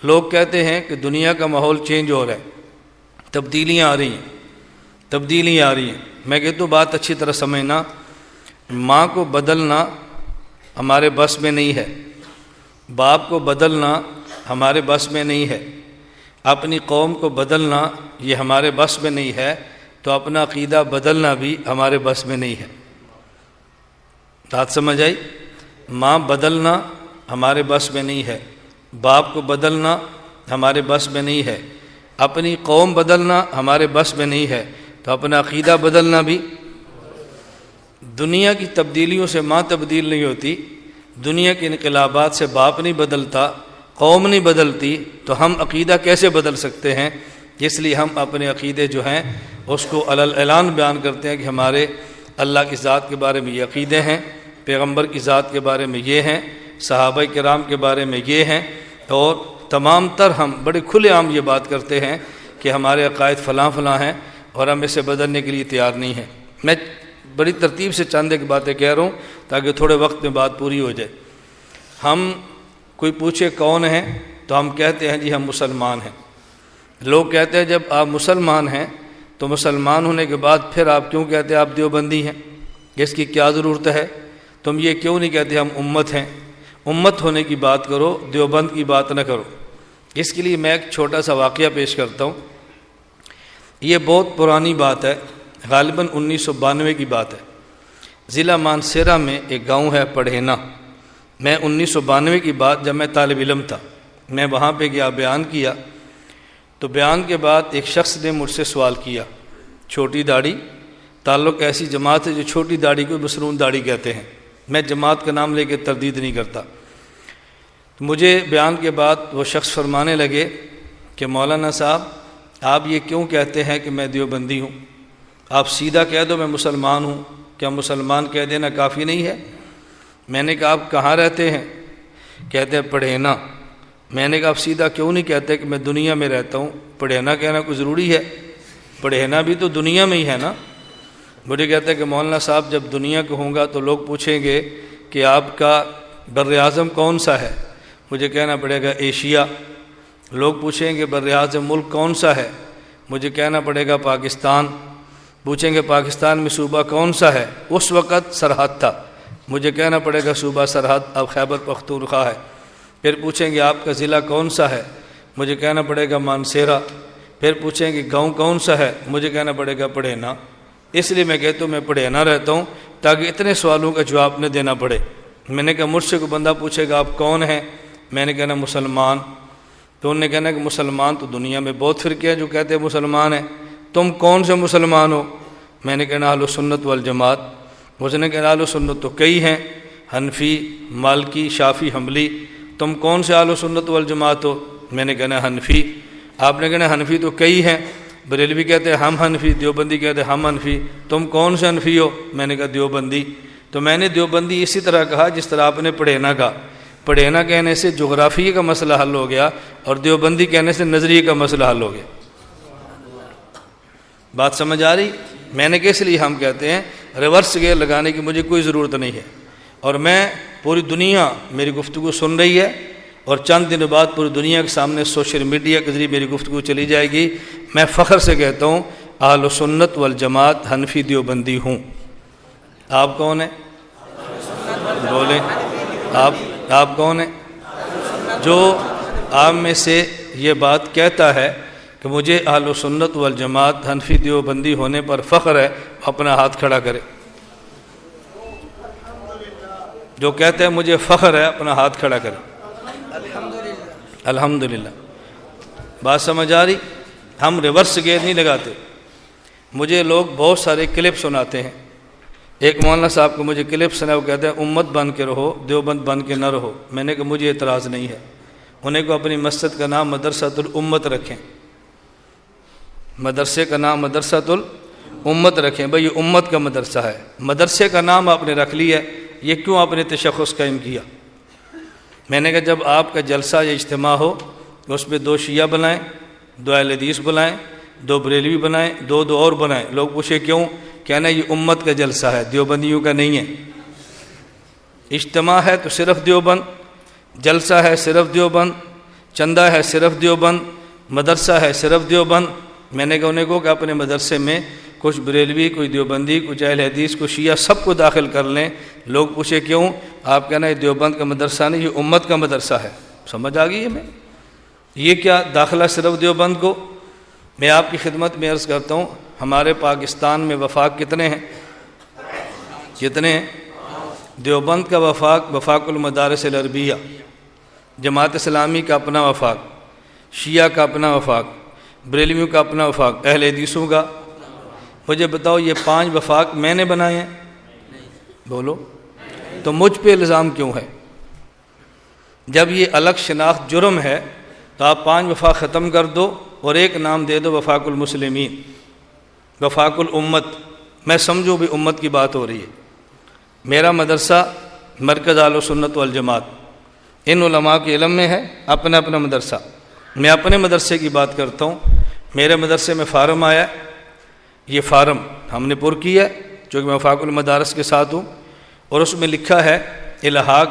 لوگ کہتے ہیں کہ دنیا کا ماحول چینج ہو رہا ہے، تبدیلیاں آ رہی ہیں۔ میں کہتا ہوں بات اچھی طرح سمجھنا، ماں کو بدلنا ہمارے بس میں نہیں ہے، باپ کو بدلنا ہمارے بس میں نہیں ہے، اپنی قوم کو بدلنا یہ ہمارے بس میں نہیں ہے، تو اپنا عقیدہ بدلنا بھی ہمارے بس میں نہیں ہے۔ بات سمجھ آئی؟ ماں بدلنا ہمارے بس میں نہیں ہے، باپ کو بدلنا ہمارے بس میں نہیں ہے، اپنی قوم بدلنا ہمارے بس میں نہیں ہے، تو اپنا عقیدہ بدلنا بھی۔ دنیا کی تبدیلیوں سے ماں تبدیل نہیں ہوتی، دنیا کے انقلابات سے باپ نہیں بدلتا، قوم نہیں بدلتی، تو ہم عقیدہ کیسے بدل سکتے ہیں؟ اس لیے ہم اپنے عقیدے جو ہیں اس کو اعلان بیان کرتے ہیں کہ ہمارے اللہ کی ذات کے بارے میں یہ عقیدے ہیں، پیغمبر کی ذات کے بارے میں یہ ہیں، صحابہ کرام کے بارے میں یہ ہیں، اور تمام تر ہم بڑے کھلے عام یہ بات کرتے ہیں کہ ہمارے عقائد فلاں فلاں ہیں اور ہم اسے بدلنے کے لیے تیار نہیں ہیں۔ میں بڑی ترتیب سے چند ایک باتیں کہہ رہا ہوں تاکہ تھوڑے وقت میں بات پوری ہو جائے۔ ہم کوئی پوچھے کون ہیں تو ہم کہتے ہیں جی ہم مسلمان ہیں۔ لوگ کہتے ہیں جب آپ مسلمان ہیں تو مسلمان ہونے کے بعد پھر آپ کیوں کہتے ہیں آپ دیوبندی ہیں؟ اس کی کیا ضرورت ہے؟ تم یہ کیوں نہیں کہتے ہم امت ہیں؟ امت ہونے کی بات کرو، دیوبند کی بات نہ کرو۔ اس کے لیے میں ایک چھوٹا سا واقعہ پیش کرتا ہوں۔ یہ بہت پرانی بات ہے، غالباً 1992 کی بات ہے۔ ضلع مانسہرہ میں ایک گاؤں ہے پڑھینا۔ میں 1992 کی بات، جب میں طالب علم تھا، میں وہاں پہ گیا، بیان کیا، تو بیان کے بعد ایک شخص نے مجھ سے سوال کیا، چھوٹی داڑھی، تعلق ایسی جماعت ہے جو چھوٹی داڑھی کو مسنون داڑھی کہتے ہیں، میں جماعت کا نام لے کے تردید نہیں کرتا۔ مجھے بیان کے بعد وہ شخص فرمانے لگے کہ مولانا صاحب آپ یہ کیوں کہتے ہیں کہ میں دیوبندی ہوں؟ آپ سیدھا کہہ دو میں مسلمان ہوں، کیا مسلمان کہہ دینا کافی نہیں ہے؟ میں نے کہا آپ کہاں رہتے ہیں؟ کہتے ہیں پڑھینا۔ میں نے کہا آپ سیدھا کیوں نہیں کہتے کہ میں دنیا میں رہتا ہوں؟ پڑھینا کہنا کوئی ضروری ہے؟ پڑھینا بھی تو دنیا میں ہی ہے نا۔ مجھے کہتا ہے کہ مولانا صاحب جب دنیا کو ہوں گا تو لوگ پوچھیں گے کہ آپ کا بر اعظم کون سا ہے؟ مجھے کہنا پڑے گا ایشیا۔ لوگ پوچھیں گے بر اعظم ملک کون سا ہے؟ مجھے کہنا پڑے گا پاکستان۔ پوچھیں گے پاکستان میں صوبہ کون سا ہے؟ اس وقت سرحد تھا، مجھے کہنا پڑے گا صوبہ سرحد، اب خیبر پختونخوا ہے۔ پھر پوچھیں گے آپ کا ضلع کون سا ہے؟ مجھے کہنا پڑے گا مانسہرہ۔ پھر پوچھیں گے گاؤں کون سا ہے؟ مجھے کہنا پڑے گا پڑھینا۔ اس لیے میں کہتا ہوں میں پڑھینا رہتا ہوں تاکہ اتنے سوالوں کا جواب نہ دینا پڑے۔ میں نے کہا مجھ سے کوئی بندہ پوچھے گا آپ کون ہیں؟ میں نے کہنا مسلمان۔ تو انہوں نے کہنا کہ مسلمان تو دنیا میں بہت فرقے ہیں جو کہتے ہیں مسلمان ہیں، تم کون سے مسلمان ہو؟ میں نے کہنا اہل سنت والجماعت۔ اس نے کہا اہل سنت تو کئی ہیں، حنفی، مالکی، شافعی، حنبلی، تم کون سے اہل سنت والجماعت ہو؟ میں نے کہنا حنفی۔ آپ نے کہنا حنفی تو کئی ہیں، بریلوی کہتے ہیں ہم حنفی، دیوبندی کہتے ہیں ہم حنفی، تم کون سے حنفی ہو؟ میں نے کہا دیوبندی۔ تو میں نے دیوبندی اسی طرح کہا جس طرح آپ نے پڑھینا کہا۔ پڑھینا کہنے سے جغرافیے کا مسئلہ حل ہو گیا اور دیوبندی کہنے سے نظریے کا مسئلہ حل ہو گیا۔ بات سمجھ آ رہی؟ میں نے کس لیے ہم کہتے ہیں ریورس گیئر لگانے کی مجھے کوئی ضرورت نہیں ہے، اور میں پوری دنیا میری گفتگو سن رہی ہے، اور چند دنوں بعد پوری دنیا کے سامنے سوشل میڈیا کے ذریعے میری گفتگو چلی جائے گی۔ میں فخر سے کہتا ہوں اہل سنت والجماعت حنفی دیوبندی ہوں۔ آپ کون ہیں؟ بولیں، آپ کون ہیں؟ جو آپ میں سے یہ بات کہتا ہے کہ مجھے اہل سنت والجماعت حنفی دیوبندی ہونے پر فخر ہے، اپنا ہاتھ کھڑا کرے۔ جو کہتے ہیں مجھے فخر ہے اپنا ہاتھ کھڑا کرے۔ الحمدللہ۔ بات سمجھ آ رہی؟ ہم ریورس گیئر نہیں لگاتے۔ مجھے لوگ بہت سارے کلپ سناتے ہیں۔ ایک مولانا صاحب کو مجھے کلپ سنا، وہ کہتے ہیں امت بن کے رہو، دیوبند بن کے نہ رہو۔ میں نے کہا مجھے اعتراض نہیں ہے، انہیں کو اپنی مسجد کا نام مدرسۃ الامت رکھیں، مدرسے کا نام مدرسۃ الامت رکھیں۔ بھئی یہ امت کا مدرسہ ہے، مدرسے کا نام آپ نے رکھ لیا، یہ کیوں آپ نے تشخص قائم کیا؟ میں نے کہا جب آپ کا جلسہ یا اجتماع ہو اس میں 2 شیعہ بنائیں، 2 اہل حدیث بنائیں، 2 بریلوی بنائیں، 2 اور بنائیں۔ لوگ پوچھے کیوں؟ کہنا یہ امت کا جلسہ ہے، دیوبندیوں کا نہیں ہے۔ اجتماع ہے تو صرف دیوبند، جلسہ ہے صرف دیوبند، چندہ ہے صرف دیوبند، مدرسہ ہے صرف دیوبند۔ میں نے کہا انہیں کو کہ اپنے مدرسے میں کچھ بریلوی، کوئی دیوبندی، کچھ اہل حدیث، کچھ شیعہ، سب کو داخل کر لیں۔ لوگ پوچھے کیوں؟ آپ کہنا یہ دیوبند کا مدرسہ نہیں، یہ امت کا مدرسہ ہے۔ سمجھ آ گئی ہے؟ میں یہ کیا داخلہ صرف دیوبند کو؟ میں آپ کی خدمت میں عرض کرتا ہوں، ہمارے پاکستان میں وفاق کتنے ہیں؟ کتنے ہیں؟ دیوبند کا وفاق المدارس العربیہ، جماعت اسلامی کا اپنا وفاق، شیعہ کا اپنا وفاق، بریلویوں کا اپنا وفاق، اہل حدیثوں کا۔ مجھے بتاؤ یہ 5 وفاق میں نے بنائے ہیں؟ بولو تو مجھ پہ الزام کیوں ہے؟ جب یہ الگ شناخت جرم ہے تو آپ 5 وفاق ختم کر دو اور ایک نام دے دو وفاق المسلمین، وفاق الامت۔ میں سمجھوں بھی امت کی بات ہو رہی ہے۔ میرا مدرسہ مرکز اہل سنت والجماعت، ان علماء کے علم میں ہے اپنا اپنا مدرسہ۔ میں اپنے مدرسے کی بات کرتا ہوں۔ میرے مدرسے میں فارم آیا، یہ فارم ہم نے پر کیا ہے چونکہ میں وفاق المدارس کے ساتھ ہوں، اور اس میں لکھا ہے الحاق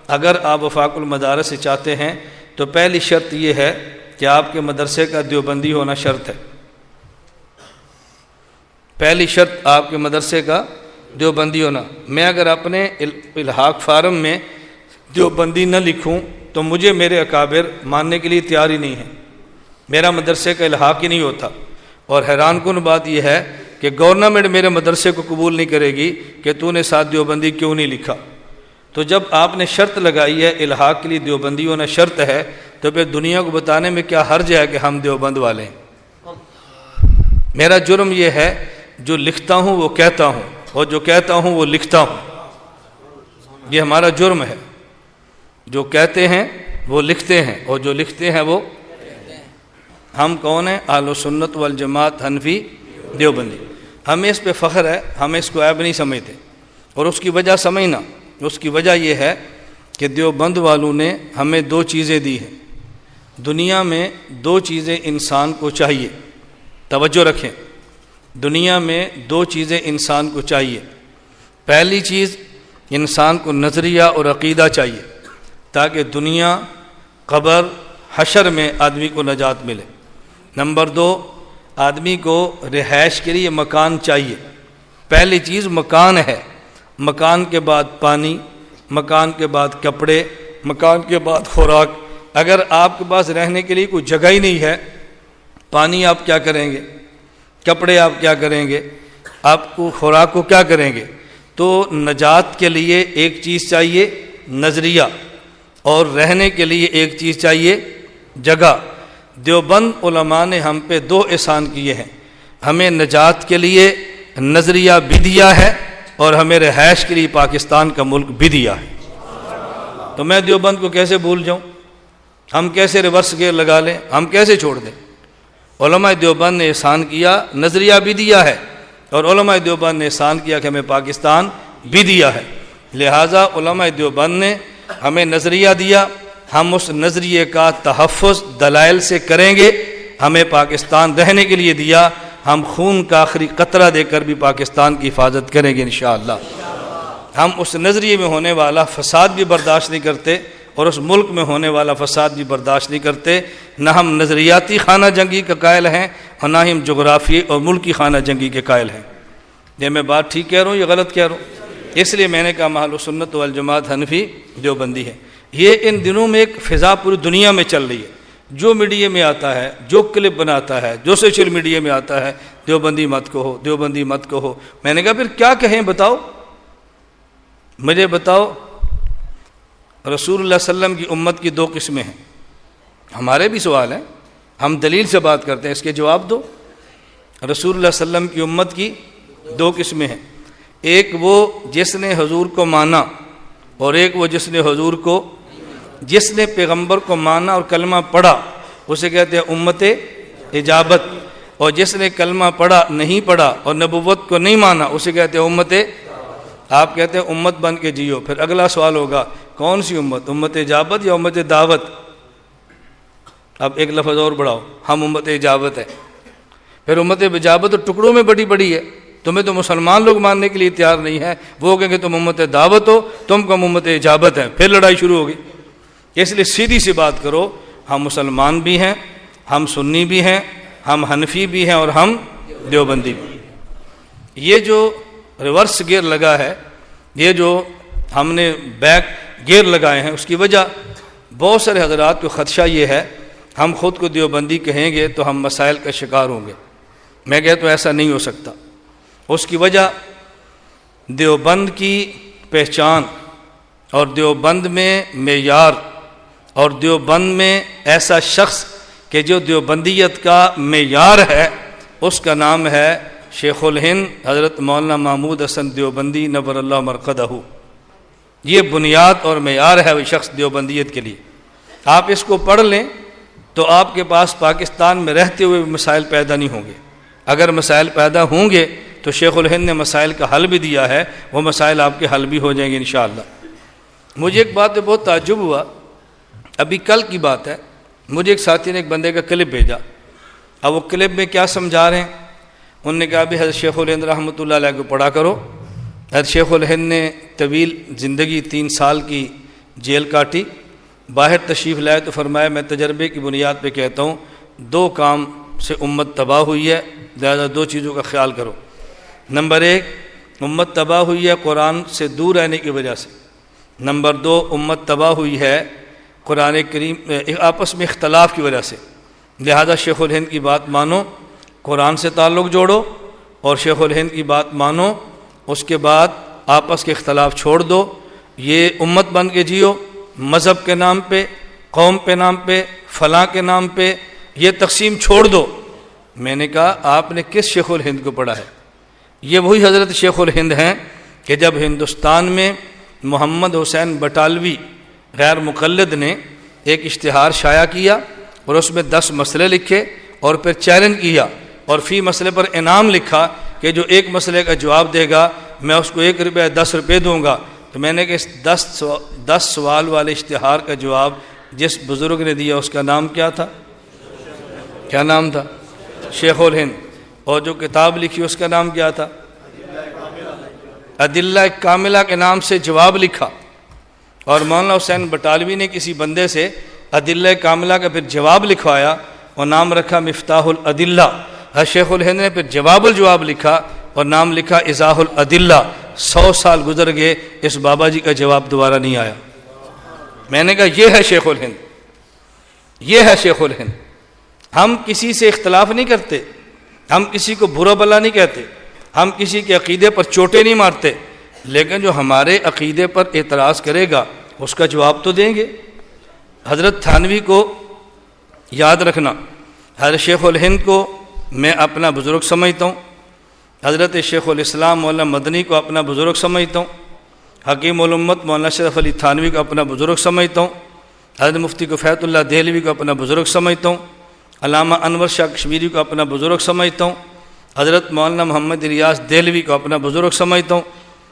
اگر آپ وفاق المدارس سے چاہتے ہیں تو پہلی شرط یہ ہے کہ آپ کے مدرسے کا دیوبندی ہونا شرط ہے۔ پہلی شرط آپ کے مدرسے کا دیوبندی ہونا۔ میں اگر اپنے الحاق فارم میں دیوبندی نہ لکھوں تو مجھے میرے اکابر ماننے کے لیے تیار ہی نہیں ہے، میرا مدرسے کا الحاق ہی نہیں ہوتا۔ اور حیران کن بات یہ ہے کہ گورنمنٹ میرے مدرسے کو قبول نہیں کرے گی کہ تو نے ساتھ دیوبندی کیوں نہیں لکھا۔ تو جب آپ نے شرط لگائی ہے الحاق کے لیے دیوبندی ہونا شرط ہے، تو پھر دنیا کو بتانے میں کیا حرج ہے کہ ہم دیوبند والے ہیں؟ میرا جرم یہ ہے جو لکھتا ہوں وہ کہتا ہوں، اور جو کہتا ہوں وہ لکھتا ہوں۔ یہ ہمارا جرم ہے، جو کہتے ہیں وہ لکھتے ہیں، اور جو لکھتے ہیں وہ ہم کون ہیں؟ اہل سنت والجماعت حنفی دیوبندی۔ ہمیں اس پہ فخر ہے، ہمیں اس کو عیب نہیں سمجھتے۔ اور اس کی وجہ سمجھنا، اس کی وجہ یہ ہے کہ دیوبند والوں نے ہمیں 2 چیزیں دی ہیں۔ دنیا میں 2 چیزیں انسان کو چاہیے، توجہ رکھیں، دنیا میں 2 چیزیں انسان کو چاہیے۔ پہلی چیز انسان کو نظریہ اور عقیدہ چاہیے تاکہ دنیا، قبر، حشر میں آدمی کو نجات ملے۔ نمبر 2، آدمی کو رہائش کے لیے مکان چاہیے۔ پہلی چیز مکان ہے، مکان کے بعد پانی، مکان کے بعد کپڑے، مکان کے بعد خوراک۔ اگر آپ کے پاس رہنے کے لیے کوئی جگہ ہی نہیں ہے، پانی آپ کیا کریں گے؟ کپڑے آپ کیا کریں گے؟ آپ کو خوراک کو کیا کریں گے؟ تو نجات کے لیے ایک چیز چاہیے نظریہ، اور رہنے کے لیے ایک چیز چاہیے جگہ۔ دیوبند علماء نے ہم پہ 2 احسان کیے ہیں، ہمیں نجات کے لیے نظریہ بھی دیا ہے اور ہمیں رہائش کے لیے پاکستان کا ملک بھی دیا ہے۔ تو میں دیوبند کو کیسے بھول جاؤں؟ ہم کیسے ریورس گیئر لگا لیں؟ ہم کیسے چھوڑ دیں؟ علماء دیوبند نے احسان کیا، نظریہ بھی دیا ہے، اور علماء دیوبند نے احسان کیا کہ ہمیں پاکستان بھی دیا ہے۔ لہٰذا علماء دیوبند نے ہمیں نظریہ دیا، ہم اس نظریے کا تحفظ دلائل سے کریں گے۔ ہمیں پاکستان رہنے کے لیے دیا، ہم خون کا آخری قطرہ دے کر بھی پاکستان کی حفاظت کریں گے انشاءاللہ۔ ہم اس نظریے میں ہونے والا فساد بھی برداشت نہیں کرتے، اور اس ملک میں ہونے والا فساد بھی برداشت نہیں کرتے۔ نہ ہم نظریاتی خانہ جنگی کا قائل ہیں، اور نہ ہی ہم جغرافی اور ملکی خانہ جنگی کے قائل ہیں۔ یہ میں بات ٹھیک کہہ رہا ہوں یا غلط کہہ رہا ہوں؟ اس لیے میں نے کہا اہل سنت والجماعت حنفی دیوبندی ہے۔ یہ ان دنوں میں ایک فضا پوری دنیا میں چل رہی ہے، جو میڈیا میں آتا ہے، جو کلپ بناتا ہے، جو سوشل میڈیا میں آتا ہے، دیوبندی مت کہو، دیوبندی مت کہو۔ میں نے کہا پھر کیا کہیں؟ بتاؤ مجھے، بتاؤ۔ رسول اللہ صلی اللہ علیہ وسلم کی امت کی 2 قسمیں ہیں۔ ہمارے بھی سوال ہیں، ہم دلیل سے بات کرتے ہیں، اس کے جواب دو۔ رسول اللہ صلی اللہ علیہ وسلم کی امت کی 2 قسمیں ہیں، ایک وہ جس نے حضور کو مانا، اور ایک وہ جس نے حضور کو، جس نے پیغمبر کو مانا اور کلمہ پڑھا اسے کہتے ہیں امت اجابت، اور جس نے کلمہ پڑھا نہیں پڑھا اور نبوت کو نہیں مانا اسے کہتے ہیں امت۔ آپ کہتے ہیں امت بن کے جیو۔ پھر اگلا سوال ہوگا کون سی امت، امت اجابت یا امت دعوت؟ اب ایک لفظ اور بڑھاؤ، ہم امت اجابت ہے۔ پھر امت اجابت تو ٹکڑوں میں بڑی بڑی ہے، تمہیں تو مسلمان لوگ ماننے کے لیے تیار نہیں ہے، وہ کہیں کہ تم امت دعوت ہو، تم کم امت اجابت ہے، پھر لڑائی شروع ہوگی۔ اس لیے سیدھی سی بات کرو، ہم مسلمان بھی ہیں، ہم سنی بھی ہیں، ہم حنفی بھی ہیں اور ہم دیوبندی بھی۔ یہ جو ریورس گیئر لگا ہے، یہ جو ہم نے بیک گیئر لگائے ہیں، اس کی وجہ بہت سارے حضرات کو خدشہ یہ ہے ہم خود کو دیوبندی کہیں گے تو ہم مسائل کا شکار ہوں گے۔ میں کہتا ہوں ایسا نہیں ہو سکتا۔ اس کی وجہ دیوبند کی پہچان اور دیوبند میں معیار اور دیوبند میں ایسا شخص کہ جو دیوبندیت کا معیار ہے، اس کا نام ہے شیخ الہند حضرت مولانا محمود حسن دیوبندی نور اللہ مرقدہ۔ یہ بنیاد اور معیار ہے وہ شخص دیوبندیت کے لیے۔ آپ اس کو پڑھ لیں تو آپ کے پاس پاکستان میں رہتے ہوئے مسائل پیدا نہیں ہوں گے۔ اگر مسائل پیدا ہوں گے تو شیخ الہند نے مسائل کا حل بھی دیا ہے، وہ مسائل آپ کے حل بھی ہو جائیں گے انشاءاللہ۔ مجھے ایک بات پہ بہت تعجب ہوا، ابھی کل کی بات ہے، مجھے ایک ساتھی نے ایک بندے کا کلپ بھیجا۔ اب وہ کلپ میں کیا سمجھا رہے ہیں؟ انہوں نے کہا بھی حضرت شیخ الہند رحمۃ اللہ علیہ کو پڑھا کرو۔ حضرت شیخ الہند نے طویل زندگی 3 سال کی جیل کاٹی، باہر تشریف لائے تو فرمایا میں تجربے کی بنیاد پہ کہتا ہوں 2 کام سے امت تباہ ہوئی ہے، لہذا 2 چیزوں کا خیال کرو۔ نمبر 1، امت تباہ ہوئی ہے قرآن سے دور رہنے کی وجہ سے۔ نمبر 2، امت تباہ ہوئی ہے قرآن کریم آپس میں اختلاف کی وجہ سے۔ لہذا شیخ الہند کی بات مانو، قرآن سے تعلق جوڑو، اور شیخ الہند کی بات مانو، اس کے بعد آپس کے اختلاف چھوڑ دو۔ یہ امت بن کے جیو، مذہب کے نام پہ، قوم کے نام پہ، فلاں کے نام پہ یہ تقسیم چھوڑ دو۔ میں نے کہا آپ نے کس شیخ الہند کو پڑھا ہے؟ یہ وہی حضرت شیخ الہند ہیں کہ جب ہندوستان میں محمد حسین بٹالوی غیر مقلد نے ایک اشتہار شائع کیا اور اس میں 10 مسئلے لکھے اور پھر چیلنج کیا اور فی مسئلے پر انعام لکھا کہ جو ایک مسئلے کا جواب دے گا میں اس کو 1 روپیہ 10 روپے دوں گا۔ تو میں نے کہ اس 10 سوال والے اشتہار کا جواب جس بزرگ نے دیا اس کا نام کیا تھا؟ کیا نام تھا؟ شیخ الہند۔ اور جو کتاب لکھی اس کا نام کیا تھا؟ ادلہ کاملہ کے نام سے جواب لکھا۔ اور مولانا حسین بٹالوی نے کسی بندے سے ادلہ کاملہ کا پھر جواب لکھوایا اور نام رکھا مفتاح الادلہ۔ شیخ الہند نے پھر جواب الجواب لکھا اور نام لکھا ایضاح الادلہ۔ 100 سال گزر گئے، اس بابا جی کا جواب دوبارہ نہیں آیا۔ میں نے کہا یہ ہے شیخ الہند، یہ ہے شیخ الہند۔ ہم کسی سے اختلاف نہیں کرتے، ہم کسی کو برا بلا نہیں کہتے، ہم کسی کے عقیدے پر چوٹیں نہیں مارتے، لیکن جو ہمارے عقیدے پر اعتراض کرے گا اس کا جواب تو دیں گے۔ حضرت تھانوی کو یاد رکھنا، حضرت شیخ الہند کو میں اپنا بزرگ سمجھتا ہوں، حضرت شیخ الاسلام مولانا مدنی کو اپنا بزرگ سمجھتا ہوں، حکیم الامت مولانا شرف علی تھانوی کو اپنا بزرگ سمجھتا ہوں، حضرت مفتی کفایت اللہ دہلوی کو اپنا بزرگ سمجھتا ہوں، علامہ انور شاہ کشمیری کو اپنا بزرگ سمجھتا ہوں، حضرت مولانا محمد ریاض دہلوی کو اپنا بزرگ سمجھتا ہوں،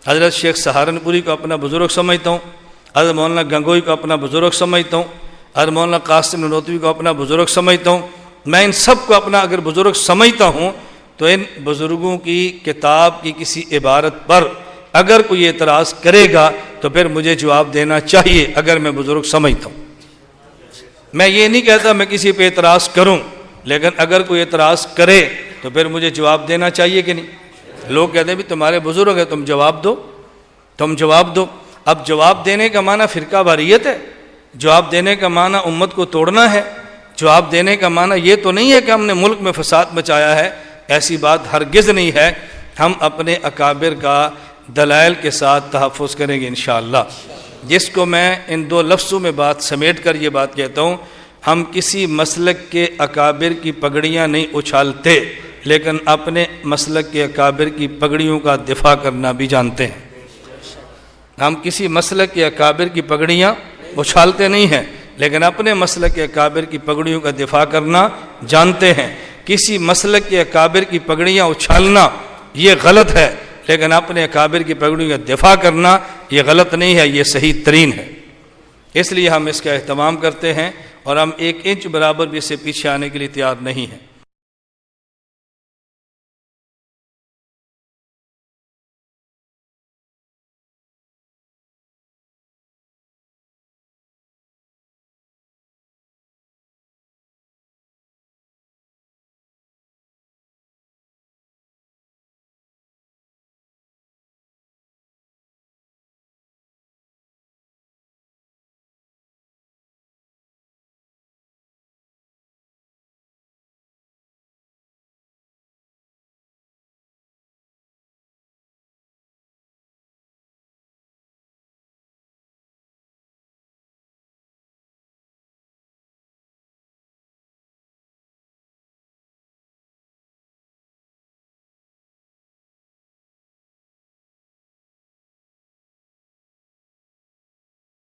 حضرت شیخ سہارنپوری کو اپنا بزرگ سمجھتا ہوں، حضرت مولانا گنگوئی کو اپنا بزرگ سمجھتا ہوں، حضرت مولانا قاسم نانوتوی کو اپنا بزرگ سمجھتا ہوں۔ میں ان سب کو اپنا اگر بزرگ سمجھتا ہوں تو ان بزرگوں کی کتاب کی کسی عبارت پر اگر کوئی اعتراض کرے گا تو پھر مجھے جواب دینا چاہیے اگر میں بزرگ سمجھتا ہوں۔ میں یہ نہیں کہتا میں کسی پہ اعتراض کروں، لیکن اگر کوئی اعتراض کرے تو پھر مجھے جواب دینا چاہیے کہ نہیں؟ لوگ کہتے ہیں بھی تمہارے بزرگ ہیں، تم جواب دو، تم جواب دو۔ اب جواب دینے کا معنی فرقہ واریت ہے، جواب دینے کا معنی امت کو توڑنا ہے، جواب دینے کا معنی یہ تو نہیں ہے کہ ہم نے ملک میں فساد مچایا ہے، ایسی بات ہرگز نہیں ہے۔ ہم اپنے اکابر کا دلائل کے ساتھ تحفظ کریں گے انشاءاللہ۔ جس کو میں ان 2 لفظوں میں بات سمیٹ کر یہ بات کہتا ہوں، ہم کسی مسلک کے اکابر کی پگڑیاں نہیں اچھالتے، لیکن اپنے مسلک کے اکابر کی پگڑیوں کا دفاع کرنا بھی جانتے ہیں۔ ہم کسی مسلک کے اکابر کی پگڑیاں اچھالتے نہیں ہیں، لیکن اپنے مسلک کے اکابر کی پگڑیوں کا دفاع کرنا جانتے ہیں۔ کسی مسلک کے اکابر کی پگڑیاں اچھالنا یہ غلط ہے، لیکن اپنے اکابر کی پگڑیوں کا دفاع کرنا یہ غلط نہیں ہے، یہ صحیح ترین ہے۔ اس لیے ہم اس کا اہتمام کرتے ہیں اور ہم 1 انچ برابر بھی اس سے پیچھے آنے کے لیے تیار نہیں ہیں۔